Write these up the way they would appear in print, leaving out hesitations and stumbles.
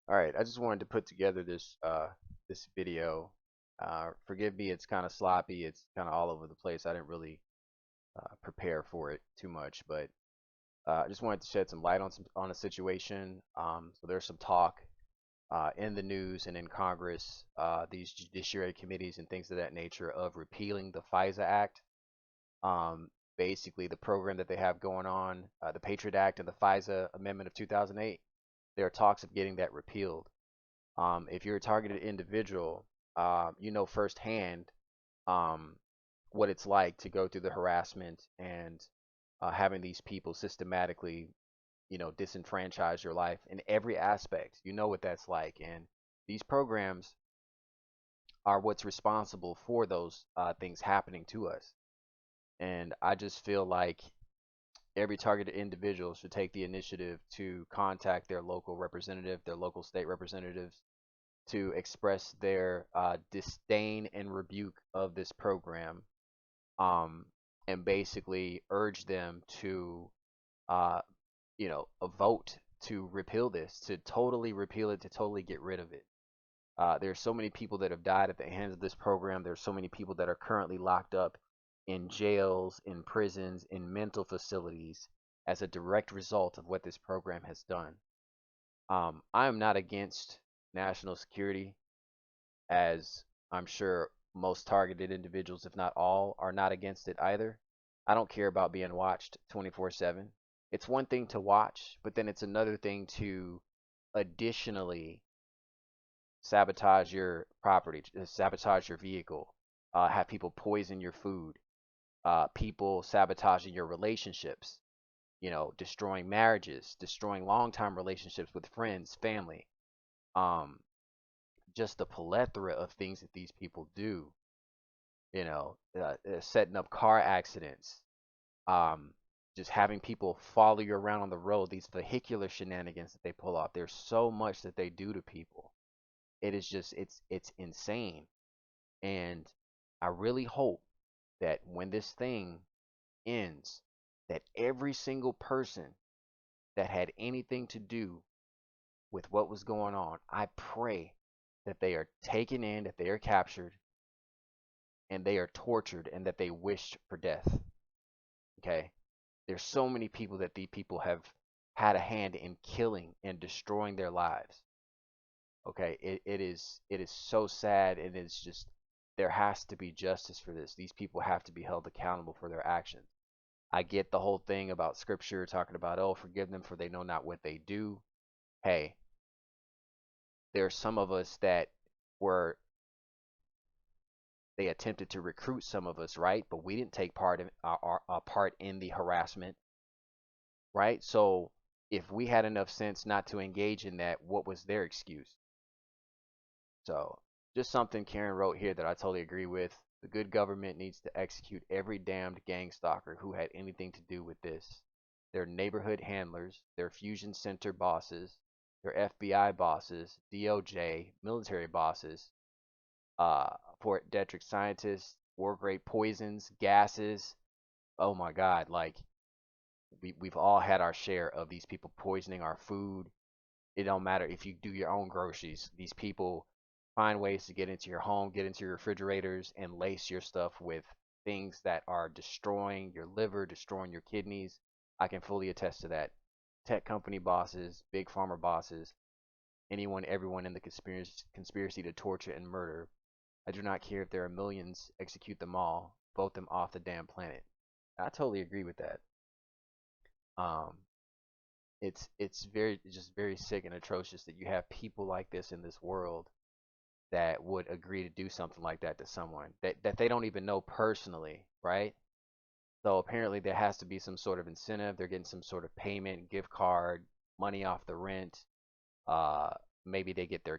All right, I just wanted to put together this video. Forgive me, it's kind of sloppy. It's kind of all over the place. I didn't really prepare for it too much, but I just wanted to shed some light on a situation. So there's some talk in the news and in Congress, these judiciary committees and things of that nature of repealing the FISA Act. Um, Basically, the program that they have going on, the Patriot Act and the FISA Amendment of 2008. There are talks of getting that repealed. If you're a targeted individual, you know firsthand um, what it's like to go through the harassment and having these people systematically, disenfranchise your life in every aspect. You know what that's like, and these programs are what's responsible for those things happening to us. And I just feel like every targeted individual should take the initiative to contact their local representative, their local state representatives, to express their disdain and rebuke of this program, um, and basically urge them to, uh, a vote to repeal this, to totally repeal it, to totally get rid of it. There's so many people that have died at the hands of this program. There's so many people that are currently locked up in jails, in prisons, in mental facilities as a direct result of what this program has done. I am not against national security, as I'm sure most targeted individuals, if not all, are not against it either. I don't care about being watched 24/7. It's one thing to watch, but then it's another thing to additionally sabotage your property, sabotage your vehicle, have people poison your food, people sabotaging your relationships, destroying marriages, destroying long-time relationships with friends, family. Um, just the plethora of things that these people do, setting up car accidents, um, just having people follow you around on the road, these vehicular shenanigans that they pull off. There's so much that they do to people. It is just it's insane. And I really hope that when this thing ends, that every single person that had anything to do with what was going on, I pray that they are taken in, that they are captured, and they are tortured, and that they wished for death. Okay? There's so many people that these people have had a hand in killing and destroying their lives. Okay? It is so sad, and it's just there has to be justice for this. These people have to be held accountable for their actions. I get the whole thing about scripture talking about, oh, forgive them for they know not what they do. Hey, there are some of us that were they attempted to recruit some of us, right? But we didn't take part in the harassment, right? So if we had enough sense not to engage in that, what was their excuse? So just something Karen wrote here that I totally agree with. The good government needs to execute every damned gang stalker who had anything to do with this. Their neighborhood handlers, their fusion center bosses, their FBI bosses, DOJ, military bosses, Fort Detrick scientists, war grade poisons, gases. Oh my God, like we've all had our share of these people poisoning our food. It don't matter if you do your own groceries. These people find ways to get into your home, get into your refrigerators, and lace your stuff with things that are destroying your liver, destroying your kidneys. I can fully attest to that. Tech company bosses, big pharma bosses, anyone, everyone in the conspiracy to torture and murder. I do not care if there are millions, execute them all, vote them off the damn planet. I totally agree with that. Um, it's very just very sick and atrocious that you have people like this in this world that would agree to do something like that to someone that they don't even know personally, right? So apparently there has to be some sort of incentive. They're getting some sort of payment, gift card, money off the rent. Uh, Maybe they get their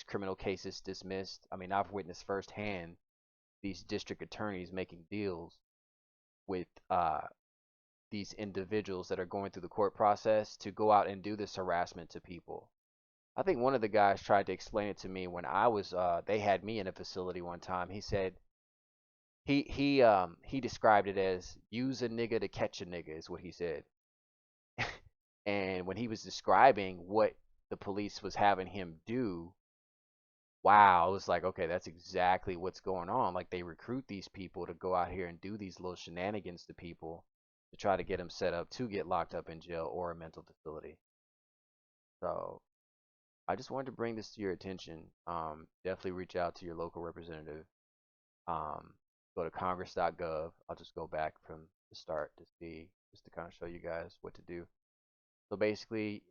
criminal cases dismissed. I mean, I've witnessed firsthand these district attorneys making deals with these individuals that are going through the court process to go out and do this harassment to people. I think one of the guys tried to explain it to me when I was they had me in a facility one time. He said he described it as use a nigga to catch a nigga is what he said. And when he was describing what the police was having him do, wow, I was like, okay, that's exactly what's going on. Like they recruit these people to go out here and do these little shenanigans to people to try to get them set up to get locked up in jail or a mental facility. So I just wanted to bring this to your attention. Definitely reach out to your local representative. Um, Go to congress.gov. I'll just go back from the start to see, just to kind of show you guys what to do. So basically,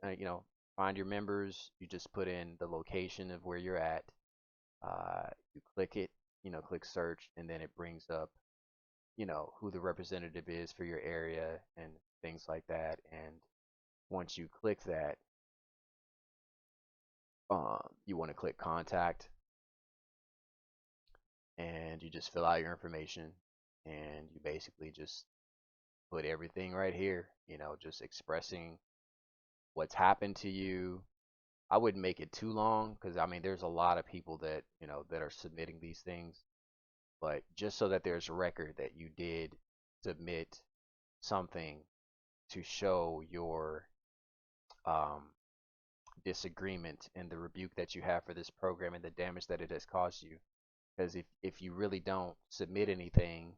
find your members. You just put in the location of where you're at. You click it, click search, and then it brings up, who the representative is for your area and things like that. And once you click that, you want to click contact, and you just fill out your information, and you basically just put everything right here, just expressing what's happened to you. I wouldn't make it too long because I mean there's a lot of people that that are submitting these things, but just so that there's a record that you did submit something to show your um, disagreement and the rebuke that you have for this program and the damage that it has caused you. Because if you really don't submit anything,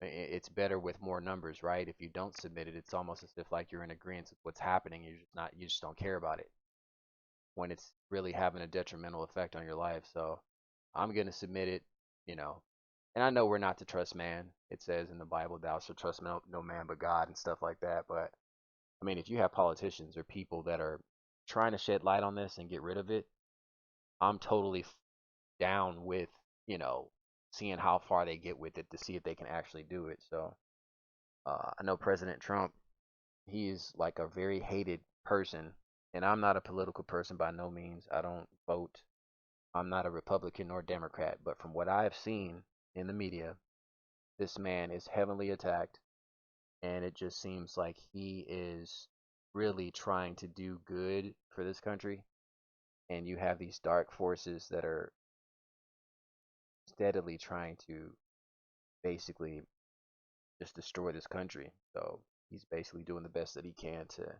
it's better with more numbers, right? If you don't submit it, it's almost as if like you're in agreement with what's happening. You just don't care about it when it's really having a detrimental effect on your life. So I'm gonna submit it, you know. And I know we're not to trust man. It says in the Bible, "Thou shalt trust no man but God" and stuff like that. But I mean, if you have politicians or people that are trying to shed light on this and get rid of it, I'm totally down with, seeing how far they get with it to see if they can actually do it. So I know President Trump, he is like a very hated person, and I'm not a political person by no means. I don't vote. I'm not a Republican nor Democrat, but from what I have seen in the media, this man is heavily attacked, and it just seems like he is really trying to do good for this country. And you have these dark forces that are steadily trying to basically just destroy this country. So he's basically doing the best that he can to,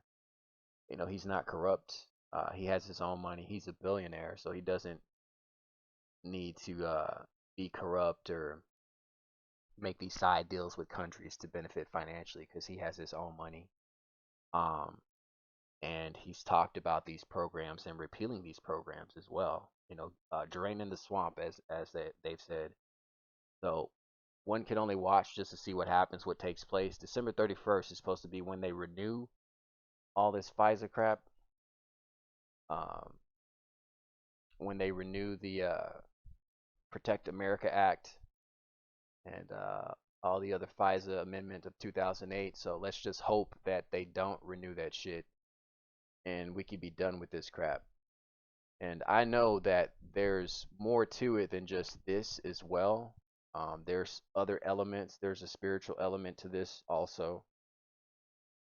he's not corrupt. He has his own money. He's a billionaire, so he doesn't need to be corrupt or make these side deals with countries to benefit financially because he has his own money. Um, and he's talked about these programs and repealing these programs as well. Draining the swamp, as they've said. So one can only watch just to see what happens, what takes place. December 31st is supposed to be when they renew all this FISA crap. Um, when they renew the Protect America Act and all the other FISA amendment of 2008. So let's just hope that they don't renew that shit and we can be done with this crap. And I know that there's more to it than just this as well. There's other elements. There's a spiritual element to this also.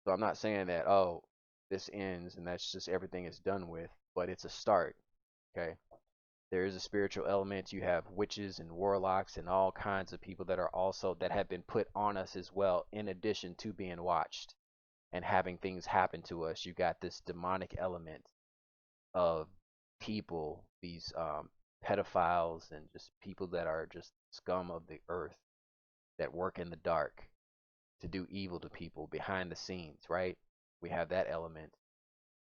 So I'm not saying that, oh, this ends and that's just everything is done with, but it's a start. Okay. There is a spiritual element. You have witches and warlocks and all kinds of people that are also that have been put on us as well, in addition to being watched and having things happen to us. You got this demonic element of people, these pedophiles and just people that are just scum of the earth that work in the dark to do evil to people behind the scenes, right? We have that element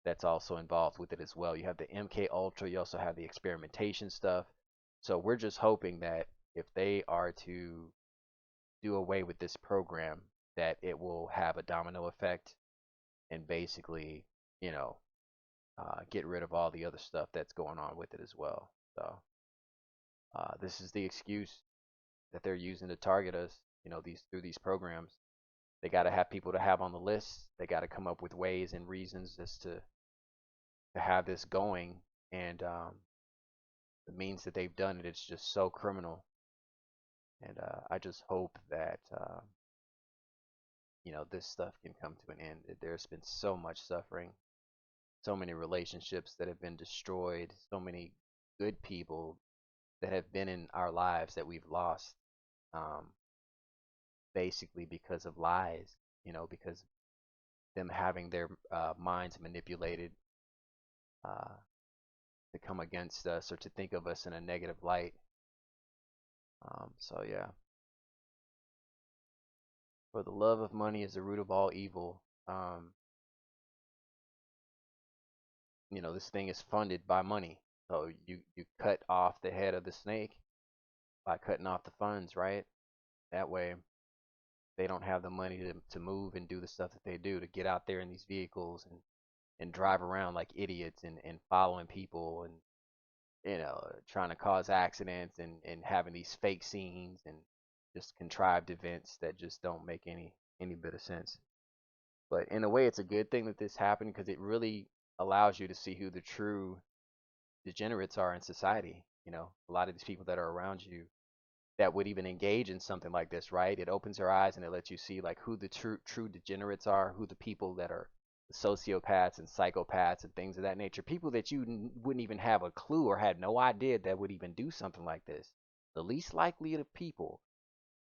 that's also involved with it as well. You have the MK Ultra, you also have the experimentation stuff. So we're just hoping that if they are to do away with this program, that it will have a domino effect and basically, you know, get rid of all the other stuff that's going on with it as well. So this is the excuse that they're using to target us, these through these programs. They got to have people to have on the list. They got to come up with ways and reasons as to have this going, and the means that they've done it, it's just so criminal. And I just hope that this stuff can come to an end. There's been so much suffering, so many relationships that have been destroyed, so many good people that have been in our lives that we've lost, um, basically because of lies. Because them having their minds manipulated uh, to come against us or to think of us in a negative light. So yeah, for the love of money is the root of all evil. Um, this thing is funded by money. So you cut off the head of the snake by cutting off the funds, right? That way they don't have the money to move and do the stuff that they do, to get out there in these vehicles and drive around like idiots and following people and trying to cause accidents and having these fake scenes and just contrived events that just don't make any bit of sense. But in a way, it's a good thing that this happened because it really allows you to see who the true degenerates are in society. A lot of these people that are around you that would even engage in something like this, right? It opens your eyes and it lets you see like who the true degenerates are, who the people that are sociopaths and psychopaths and things of that nature, people that you wouldn't even have a clue or had no idea that would even do something like this. The least likely of people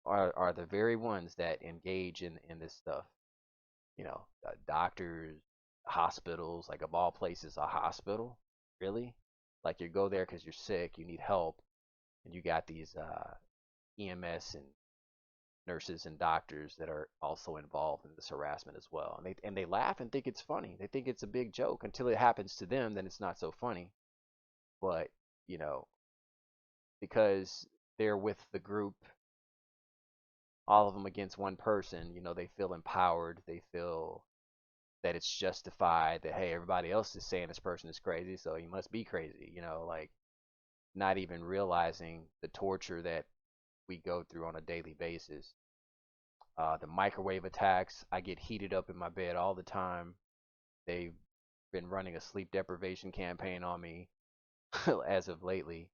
are the very ones that engage in this stuff. Doctors, hospitals, like of all places, a hospital, really? Like you go there because you're sick, you need help, and you got these EMS and nurses and doctors that are also involved in this harassment as well. And they laugh and think it's funny. They think it's a big joke until it happens to them, then it's not so funny. But, you know, because they're with the group, all of them against one person, they feel empowered. They feel that it's justified that hey, everybody else is saying this person is crazy, so he must be crazy, like not even realizing the torture that we go through on a daily basis. The microwave attacks, I get heated up in my bed all the time. They've been running a sleep deprivation campaign on me as of lately,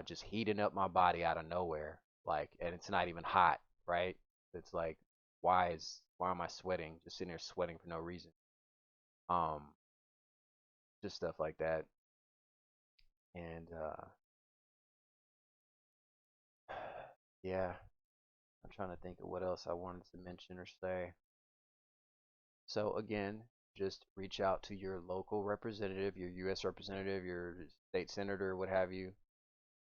just heating up my body out of nowhere. Like, and it's not even hot, right? It's like, why am I sweating? Just sitting there sweating for no reason. Um, just stuff like that. And yeah, I'm trying to think of what else I wanted to mention or say. So again, just reach out to your local representative, your U.S. representative, your state senator, what have you.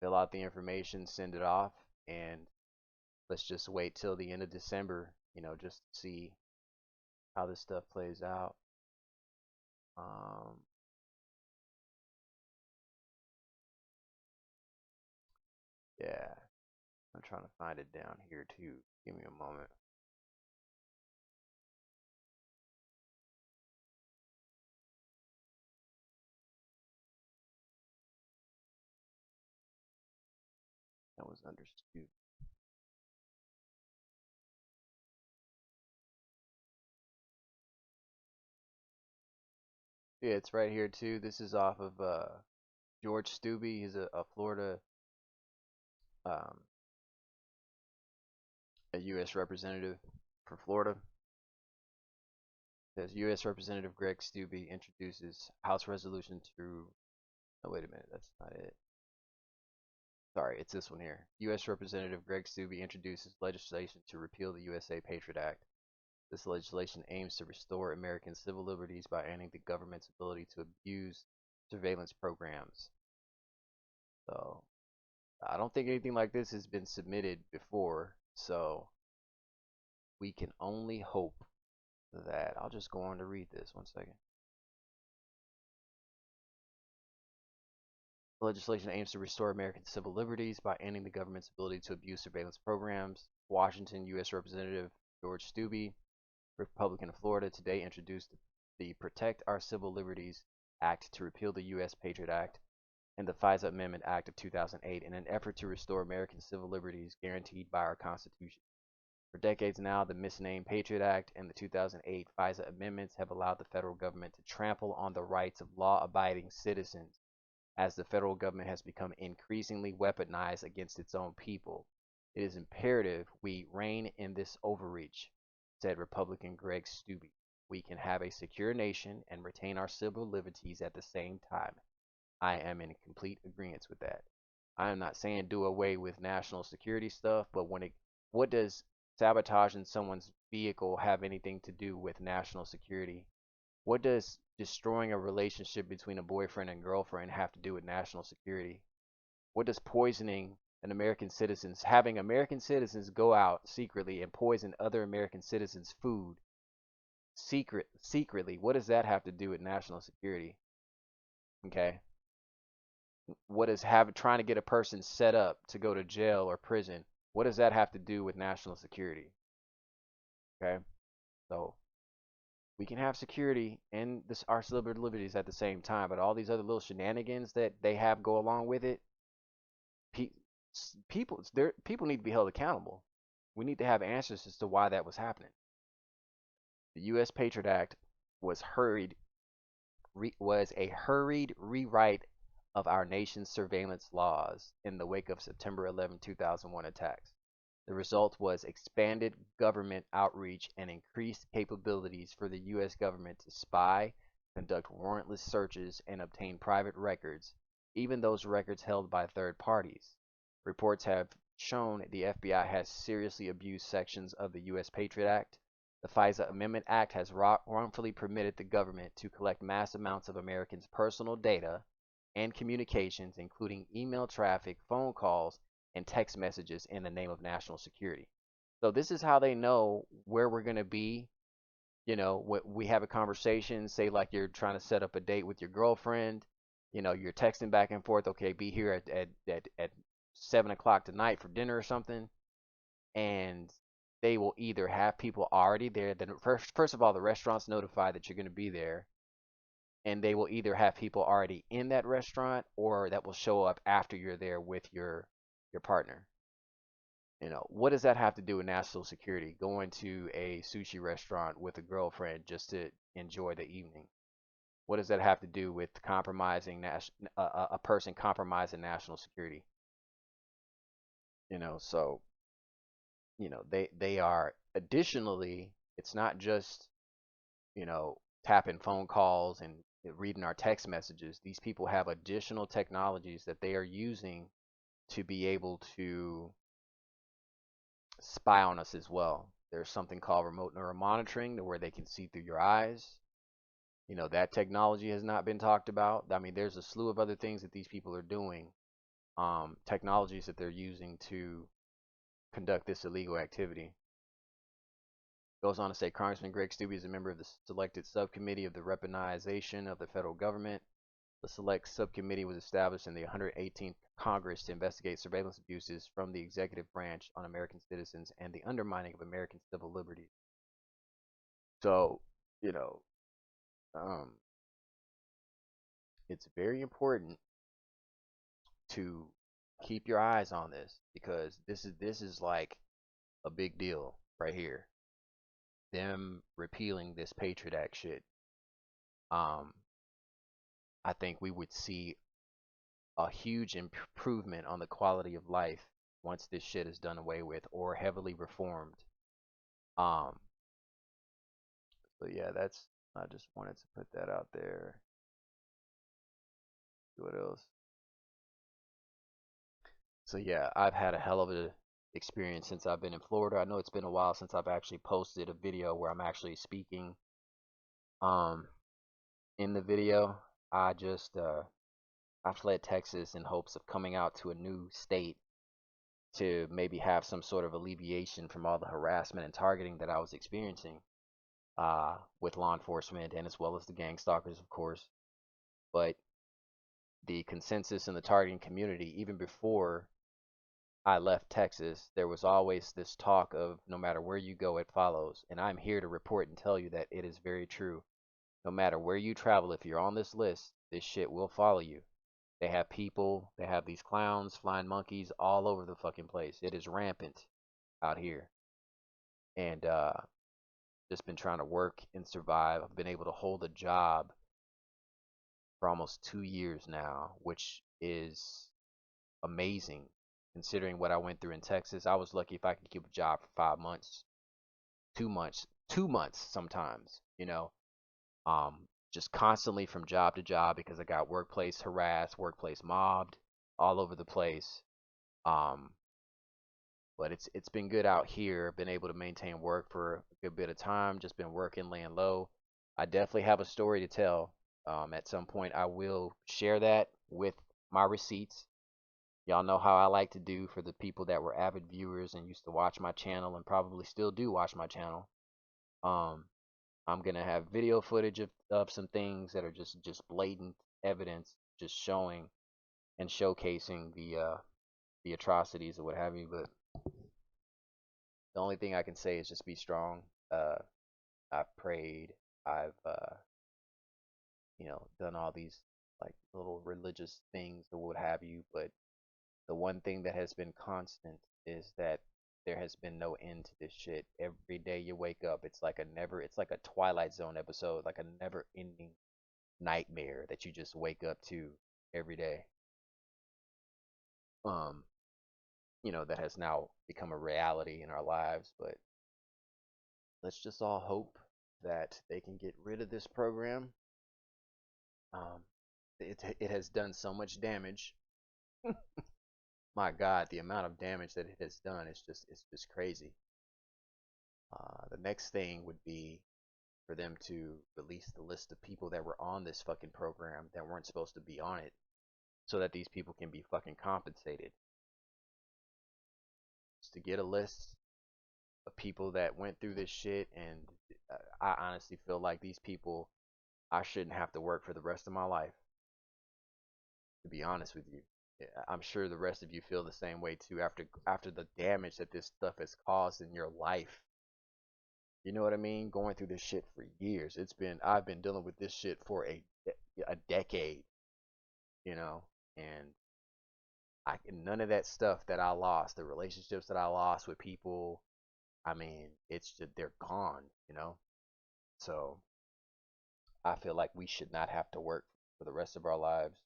Fill out the information, send it off, and let's just wait till the end of December, just to see how this stuff plays out. Um, yeah, I'm trying to find it down here too. Give me a moment. That was understood. Yeah, it's right here too. This is off of George Stubbe. He's a Florida, um, a U.S. representative for Florida. It says U.S. Representative Greg Stubbe introduces House resolution to. Oh, wait a minute, that's not it. Sorry, it's this one here. U.S. Representative Greg Stubbe introduces legislation to repeal the USA Patriot Act. This legislation aims to restore American civil liberties by ending the government's ability to abuse surveillance programs. So I don't think anything like this has been submitted before. So we can only hope that I'll just go on to read this 1 second. The legislation aims to restore American civil liberties by ending the government's ability to abuse surveillance programs. Washington U.S. Representative George Stubbe, Republican of Florida, today introduced the Protect Our Civil Liberties Act to repeal the U.S. Patriot Act and the FISA Amendment Act of 2008 in an effort to restore American civil liberties guaranteed by our Constitution. For decades now, the misnamed Patriot Act and the 2008 FISA amendments have allowed the federal government to trample on the rights of law-abiding citizens as the federal government has become increasingly weaponized against its own people. It is imperative we rein in this overreach, said Republican Greg Stubbe. We can have a secure nation and retain our civil liberties at the same time. I am in complete agreement with that. I am not saying do away with national security stuff, but what does sabotaging someone's vehicle have anything to do with national security? What does destroying a relationship between a boyfriend and girlfriend have to do with national security? What does poisoning an American citizens, having American citizens go out secretly and poison other American citizens' food secretly, what does that have to do with national security? Okay. What is trying to get a person set up to go to jail or prison? What does that have to do with national security? Okay. So we can have security and our civil liberties at the same time, but all these other little shenanigans that they have go along with it, pe- people need to be held accountable. We need to have answers as to why that was happening. The U.S. Patriot Act was a hurried rewrite of our nation's surveillance laws in the wake of September 11, 2001 attacks. The result was expanded government outreach and increased capabilities for the U.S. government to spy, conduct warrantless searches, and obtain private records, even those records held by third parties. Reports have shown the FBI has seriously abused sections of the U.S. Patriot Act. The FISA Amendment Act has wrongfully permitted the government to collect mass amounts of Americans' personal data and communications, including email traffic, phone calls, and text messages in the name of national security. So this is how they know where we're going to be. You know, when we have a conversation, say like you're trying to set up a date with your girlfriend, you know, you're texting back and forth, okay, be here at 7 o'clock tonight for dinner or something. And they will either have people already there. Then first of all, the restaurant's notified that you're going to be there, and they will either have people already in that restaurant or that will show up after you're there with your partner. You know, what does that have to do with national security? Going to a sushi restaurant with a girlfriend just to enjoy the evening. What does that have to do with compromising a person compromising national security? You know, so they are additionally. It's not just tapping phone calls and reading our text messages. These people have additional technologies that they are using to be able to spy on us as well. There's something called remote neural monitoring where they can see through your eyes. You know, that technology has not been talked about. I mean, there's a slew of other things that these people are doing, technologies that they're using to conduct this illegal activity. Goes on to say Congressman Greg Steube is a member of the selected subcommittee of the weaponization of the federal government. The select subcommittee was established in the 118th Congress to investigate surveillance abuses from the executive branch on American citizens and the undermining of American civil liberties. So, you know, um, it's very important to keep your eyes on this because this is like a big deal right here. Them repealing this Patriot Act shit. Um, I think we would see a huge improvement on the quality of life once this shit is done away with or heavily reformed. Um, so yeah, I just wanted to put that out there. What else? So yeah, I've had a hell of a experience since I've been in Florida. I know it's been a while since I've actually posted a video where I'm actually speaking. Um, in the video, I fled Texas in hopes of coming out to a new state to maybe have some sort of alleviation from all the harassment and targeting that I was experiencing with law enforcement and as well as the gang stalkers, of course. But the consensus in the targeting community, even before I left Texas, there was always this talk of no matter where you go, it follows. And I'm here to report and tell you that it is very true. No matter where you travel, if you're on this list, this shit will follow you. They have these clowns, flying monkeys all over the fucking place. It is rampant out here. And just been trying to work and survive. I've been able to hold a job for almost 2 years now, which is amazing considering what I went through in Texas. I was lucky if I could keep a job for 5 months, 2 months, 2 months sometimes, just constantly from job to job because I got workplace harassed, workplace mobbed all over the place. Um, but it's been good out here. Been able to maintain work for a good bit of time. Just been working, laying low. I definitely have a story to tell. At some point, I will share that with my receipts. Y'all know how I like to do for the people that were avid viewers and used to watch my channel and probably still do watch my channel. Um, I'm gonna have video footage of some things that are just blatant evidence, just showing and showcasing the atrocities or what have you. But the only thing I can say is just be strong. Uh, I've prayed. I've done all these like little religious things or what have you. But the one thing that has been constant is that there has been no end to this shit. Every day you wake up, it's like a Twilight Zone episode, like a never ending nightmare that you just wake up to every day. Um, that has now become a reality in our lives, but let's just all hope that they can get rid of this program. Um, it has done so much damage. My God, the amount of damage that it has done is just crazy. The next thing would be for them to release the list of people that were on this fucking program that weren't supposed to be on it, so that these people can be fucking compensated. Just to get a list of people that went through this shit, and I honestly feel like these people, I shouldn't have to work for the rest of my life, to be honest with you. Yeah, I'm sure the rest of you feel the same way too after the damage that this stuff has caused in your life. You know what I mean? Going through this shit for years. I've been dealing with this shit for a decade, you know, and none of that stuff that I lost, the relationships that I lost with people, I mean, it's just they're gone, you know. So I feel like we should not have to work for the rest of our lives,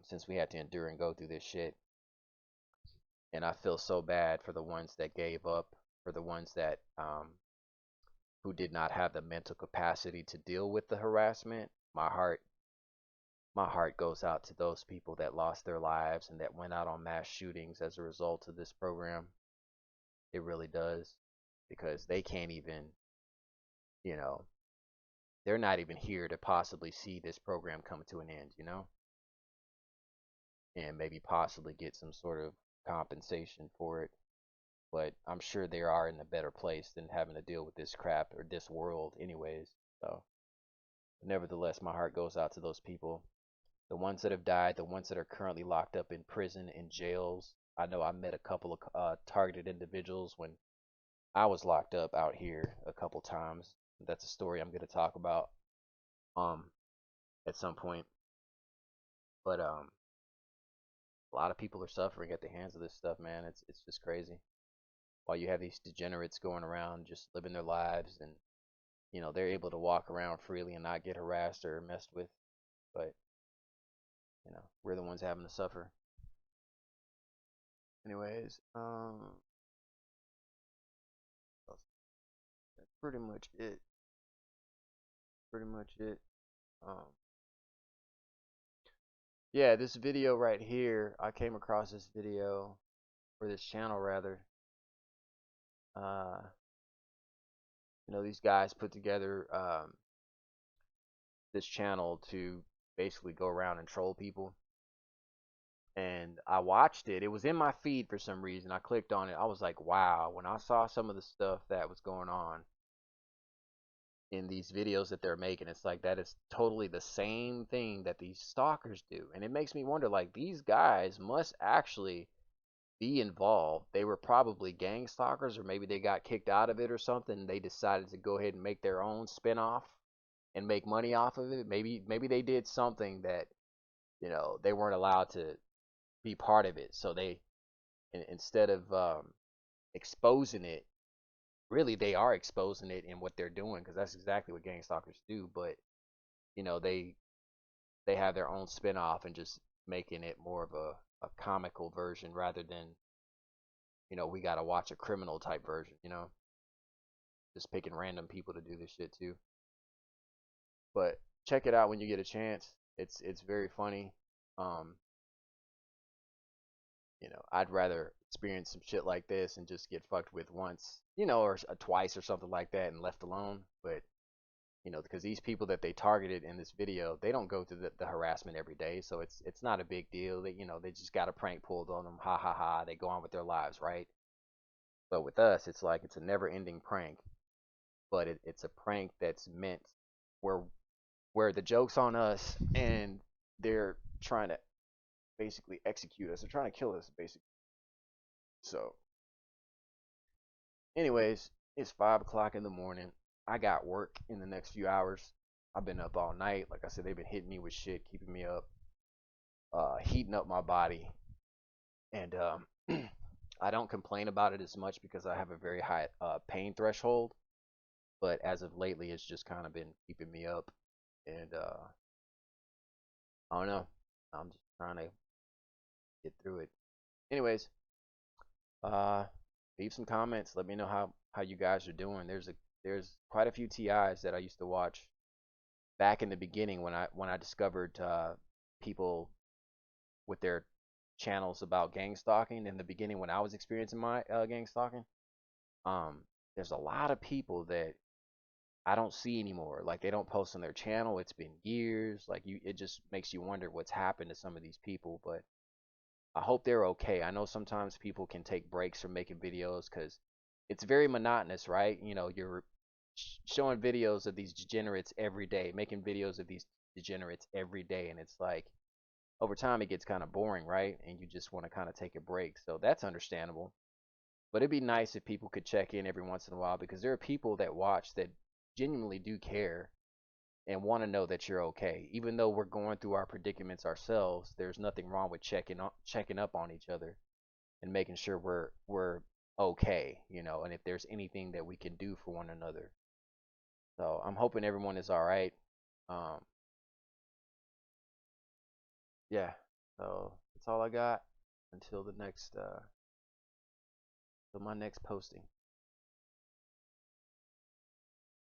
since we had to endure and go through this shit. And I feel so bad for the ones that gave up, for the ones that who did not have the mental capacity to deal with the harassment. My heart goes out to those people that lost their lives and that went out on mass shootings as a result of this program. It really does, because they can't even, you know, they're not even here to possibly see this program come to an end, and maybe possibly get some sort of compensation for it. But I'm sure they are in a better place than having to deal with this crap or this world, anyways. So, nevertheless, my heart goes out to those people, the ones that have died, the ones that are currently locked up in prison, in jails. I know I met a couple of targeted individuals when I was locked up out here a couple times. That's a story I'm going to talk about um at some point. But a lot of people are suffering at the hands of this stuff, man. It's just crazy. While you have these degenerates going around just living their lives, and they're able to walk around freely and not get harassed or messed with, but we're the ones having to suffer. Anyways, that's pretty much it. Pretty much it. Um, yeah, this video right here, I came across this video, or this channel rather. Uh, these guys put together this channel to basically go around and troll people. And I watched it. It was in my feed for some reason. I clicked on it. I was like, wow. When I saw some of the stuff that was going on in these videos that they're making, it's like that is totally the same thing that these stalkers do. And it makes me wonder, like, these guys must actually be involved. They were probably gang stalkers, or maybe they got kicked out of it or something. And they decided to go ahead and make their own spinoff and make money off of it. Maybe they did something that they weren't allowed to be part of it. So they, instead of exposing it, really they are exposing it in what they're doing, because that's exactly what gang stalkers do. But they have their own spinoff and just making it more of a comical version, rather than we gotta watch a criminal type version. Just picking random people to do this shit too. But check it out when you get a chance. It's very funny. Um, I'd rather experience some shit like this and just get fucked with once, or twice or something like that and left alone. But because these people that they targeted in this video, they don't go through the harassment every day, so it's not a big deal. They just got a prank pulled on them, ha ha ha. They go on with their lives, right? But with us, it's like it's a never-ending prank, but it's a prank that's meant where the joke's on us, and they're trying to basically execute us. They're trying to kill us, basically. So, anyways, it's 5 o'clock in the morning. I got work in the next few hours. I've been up all night. Like I said, they've been hitting me with shit, keeping me up, heating up my body, and I don't complain about it as much because I have a very high pain threshold. But as of lately, it's just kind of been keeping me up, and I don't know. I'm just trying to get through it. Anyways, uh, leave some comments. Let me know how you guys are doing. There's quite a few TIs that I used to watch back in the beginning when I discovered people with their channels about gang stalking in the beginning when I was experiencing my gang stalking. Um, there's a lot of people that I don't see anymore. Like they don't post on their channel. It's been years. Like it just makes you wonder what's happened to some of these people. But I hope they're okay. I know sometimes people can take breaks from making videos because it's very monotonous, right? You're showing videos of these degenerates every day, making videos of these degenerates every day, and it's like over time it gets kind of boring, right? And you just want to kind of take a break. So that's understandable. But it'd be nice if people could check in every once in a while because there are people that watch that genuinely do care and want to know that you're okay. Even though we're going through our predicaments ourselves, there's nothing wrong with checking up on each other and making sure we're okay, and if there's anything that we can do for one another. So I'm hoping everyone is all right. Um, yeah. So that's all I got until the next till my next posting.